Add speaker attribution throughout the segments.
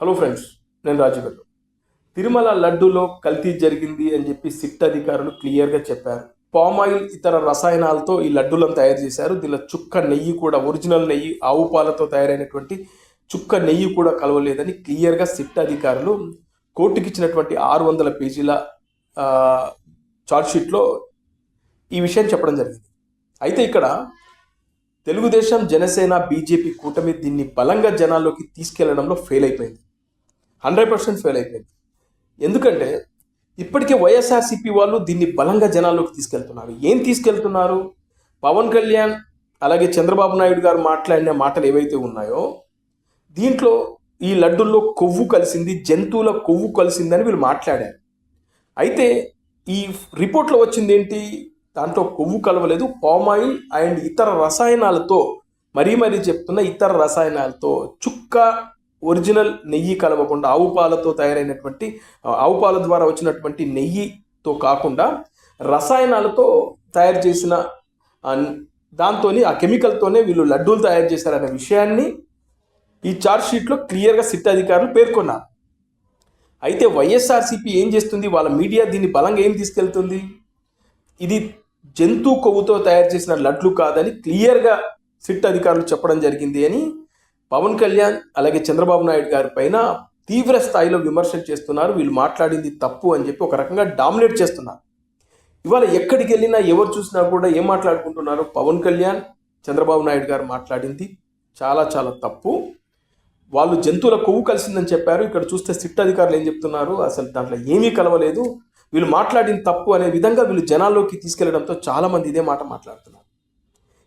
Speaker 1: Hello friends, నేను రాజీవ్. తిరుమల లడ్డూలో కల్తీ జరిగింది అని చెప్పి సిట్ అధికారులు క్లియర్గా చెప్పారు. పామ్ ఆయిల్ ఇతర రసాయనాలతో ఈ లడ్డూలను తయారు చేశారు. దీనిలో చుక్క నెయ్యి కూడా, ఒరిజినల్ నెయ్యి, ఆవు పాలతో తయారైనటువంటి చుక్క నెయ్యి కూడా కలవలేదని క్లియర్గా సిట్ అధికారులు కోర్టుకి ఇచ్చినటువంటి 600 పేజీల చార్జ్షీట్లో ఈ విషయం చెప్పడం జరిగింది. అయితే ఇక్కడ తెలుగుదేశం, జనసేన, బీజేపీ కూటమి దీన్ని బలంగా జనాల్లోకి తీసుకెళ్లడంలో ఫెయిల్ అయిపోయింది. 100% ఫెయిల్ అయిపోయింది. ఎందుకంటే ఇప్పటికే వైఎస్ఆర్సీపీ వాళ్ళు దీన్ని బలంగా జనాల్లోకి తీసుకెళ్తున్నారు. ఏం తీసుకెళ్తున్నారు? పవన్ కళ్యాణ్ అలాగే చంద్రబాబు నాయుడు గారు మాట్లాడిన మాటలు ఏవైతే ఉన్నాయో, దీంట్లో ఈ లడ్డుల్లో కొవ్వు కలిసింది, జంతువుల కొవ్వు కలిసిందని వీళ్ళు మాట్లాడారు. అయితే ఈ రిపోర్ట్లో వచ్చింది ఏంటి? దాంట్లో కొవ్వు కలవలేదు, పామ్ ఆయిల్ అండ్ ఇతర రసాయనాలతో, మరీ చెప్తున్న ఇతర రసాయనాలతో, చుక్క ఒరిజినల్ నెయ్యి కలవకుండా, ఆవు పాలతో తయారైనటువంటి, ఆవు పాల ద్వారా వచ్చినటువంటి నెయ్యితో కాకుండా రసాయనాలతో తయారు చేసిన దాంతో, ఆ కెమికల్తోనే వీళ్ళు లడ్డూలు తయారు చేశారనే విషయాన్ని ఈ ఛార్జ్షీట్లో క్లియర్గా సిట్ అధికారులు పేర్కొన్నారు. అయితే వైఎస్ఆర్సీపీ ఏం చేస్తుంది? వాళ్ళ మీడియా దీన్ని బలంగా ఏం తీసుకెళ్తుంది? ఇది జంతు కొవ్వుతో తయారు చేసిన లడ్లు కాదని క్లియర్గా సిట్ అధికారులు చెప్పడం జరిగింది అని పవన్ కళ్యాణ్ అలాగే చంద్రబాబు నాయుడు గారి పైన తీవ్ర స్థాయిలో విమర్శలు చేస్తున్నారు. వీళ్ళు మాట్లాడింది తప్పు అని చెప్పి ఒక రకంగా డామినేట్ చేస్తున్నారు. ఇవాళ ఎక్కడికి వెళ్ళినా ఎవరు చూసినా కూడా ఏం మాట్లాడుకుంటున్నారు? పవన్ కళ్యాణ్, చంద్రబాబు నాయుడు గారు మాట్లాడింది చాలా తప్పు, వాళ్ళు జంతువుల కొవ్వు కలిసిందని చెప్పారు. ఇక్కడ చూస్తే సిట్ అధికారులు ఏం చెప్తున్నారు? అసలు దాంట్లో ఏమీ కలవలేదు, వీళ్ళు మాట్లాడింది తప్పు అనే విధంగా వీళ్ళు జనాల్లోకి తీసుకెళ్లడంతో చాలామంది ఇదే మాట మాట్లాడుతున్నారు.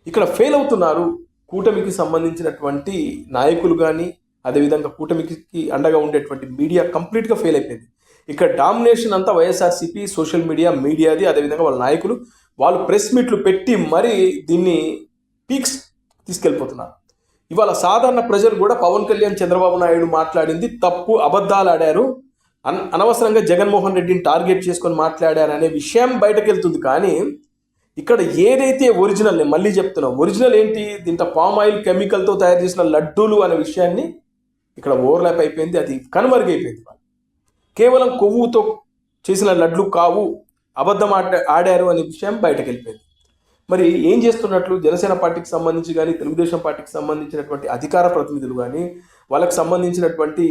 Speaker 1: ఇక్కడ ఫెయిల్ అవుతున్నారు కూటమికి సంబంధించినటువంటి నాయకులు కానీ, అదేవిధంగా కూటమికి అండగా ఉండేటువంటి మీడియా కంప్లీట్గా ఫెయిల్ అయిపోయింది. ఇక్కడ డామినేషన్ అంతా వైఎస్ఆర్సీపీ సోషల్ మీడియాది, అదేవిధంగా వాళ్ళ నాయకులు, వాళ్ళు ప్రెస్ మీట్లు పెట్టి మరీ దీన్ని పీక్స్ తీసుకెళ్ళిపోతున్నారు. ఇవాళ సాధారణ ప్రజలు కూడా పవన్ కళ్యాణ్, చంద్రబాబు నాయుడు మాట్లాడింది తప్పు, అబద్ధాలు ఆడారు, అనవసరంగా జగన్మోహన్ రెడ్డిని టార్గెట్ చేసుకొని మాట్లాడారు అనే విషయం బయటకు వెళ్తుంది. కానీ ఇక్కడ ఏదైతే ఒరిజినల్, నేను మళ్ళీ చెప్తున్నా, ఒరిజినల్ ఏంటి? దీంట్లో పామ్ ఆయిల్ కెమికల్తో తయారు చేసిన లడ్డూలు అనే విషయాన్ని ఇక్కడ ఓవర్లాప్ అయిపోయింది, అది కనుమరుగైపోయింది. కేవలం కొవ్వుతో చేసిన లడ్లు కావు, అబద్ధం ఆడారు అనే విషయం బయటకు వెళ్ళిపోయింది. మరి ఏం చేస్తున్నట్లు జనసేన పార్టీకి సంబంధించి కానీ, తెలుగుదేశం పార్టీకి సంబంధించినటువంటి అధికార ప్రతినిధులు కానీ, వాళ్ళకి సంబంధించినటువంటి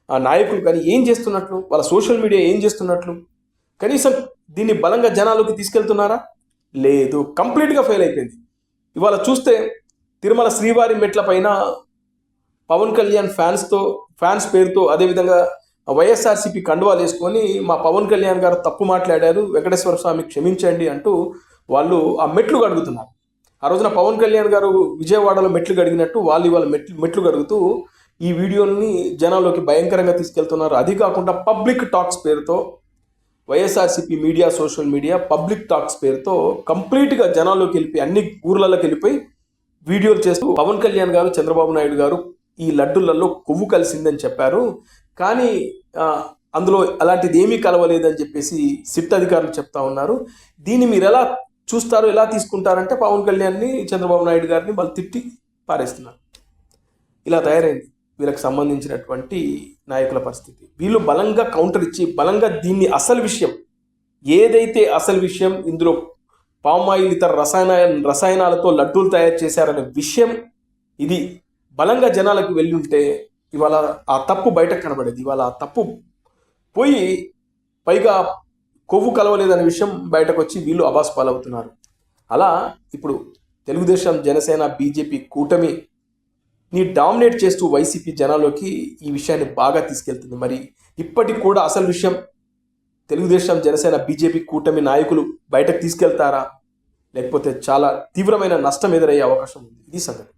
Speaker 1: నాయకులు కానీ ఏం చేస్తున్నట్లు? వాళ్ళ సోషల్ మీడియా ఏం చేస్తున్నట్లు? కనీసం దీన్ని బలంగా జనాల్లోకి తీసుకెళ్తున్నారా? లేదు, కంప్లీట్గా ఫెయిల్ అయిపోయింది. ఇవాళ చూస్తే తిరుమల శ్రీవారి మెట్ల పైన పవన్ కళ్యాణ్ ఫ్యాన్స్ పేరుతో, అదేవిధంగా వైఎస్ఆర్సీపీ కండువాలు వేసుకొని మా పవన్ కళ్యాణ్ గారు తప్పు మాట్లాడారు, వెంకటేశ్వర స్వామి క్షమించండి అంటూ వాళ్ళు ఆ మెట్లు గడుగుతున్నారు. ఆ రోజున పవన్ కళ్యాణ్ గారు విజయవాడలో మెట్లు గడిగినట్టు వాళ్ళు ఇవాళ మెట్లు గడుగుతూ ఈ వీడియోని జనాల్లోకి భయంకరంగా తీసుకెళ్తున్నారు. అది కాకుండా పబ్లిక్ టాక్స్ పేరుతో YSRCP media, social media public talks పేరుతో కంప్లీట్గా జనాల్లోకి వెళ్ళిపోయి, అన్ని ఊర్లలోకి వెళ్ళిపోయి వీడియోలు చేస్తూ పవన్ కళ్యాణ్ గారు, చంద్రబాబు నాయుడు గారు ఈ లడ్డులలో కొవ్వు కలిసిందని చెప్పారు, కానీ అందులో అలాంటిది ఏమీ కలవలేదని చెప్పేసి సిట్ అధికారులు చెప్తా ఉన్నారు. దీన్ని మీరు ఎలా చూస్తారు, ఎలా తీసుకుంటారంటే పవన్ కళ్యాణ్ని, చంద్రబాబు నాయుడు గారిని వాళ్ళు తిట్టి పారేస్తున్నారు. ఇలా తయారైంది వీళ్ళకి సంబంధించినటువంటి నాయకుల పరిస్థితి. వీళ్ళు బలంగా కౌంటర్ ఇచ్చి, బలంగా దీన్ని అసలు విషయం ఏదైతే అసలు విషయం, ఇందులో పామ్ ఆయిల్ ఇతర రసాయనాలతో లడ్డూలు తయారు చేశారనే విషయం, ఇది బలంగా జనాలకు వెళ్ళి ఉంటే ఇవాళ ఆ తప్పు బయటకు కనబడేది. ఇవాళ ఆ తప్పు పోయి పైగా కొవ్వు కలవలేదనే విషయం బయటకు వచ్చి వీళ్ళు అబాస్ పాలవుతున్నారు. అలా ఇప్పుడు తెలుగుదేశం, జనసేన, బీజేపీ కూటమిని డామినేట్ చేస్తూ వైసీపీ జనాల్లోకి ఈ విషయాన్ని బాగా తీసుకెళ్తుంది. మరి ఇప్పటికి కూడా అసలు విషయం తెలుగుదేశం, జనసేన, బీజేపీ కూటమి నాయకులు బయటకు తీసుకెళ్తారా, లేకపోతే చాలా తీవ్రమైన నష్టం ఎదురయ్యే అవకాశం ఉంది. ఇది సంగతి.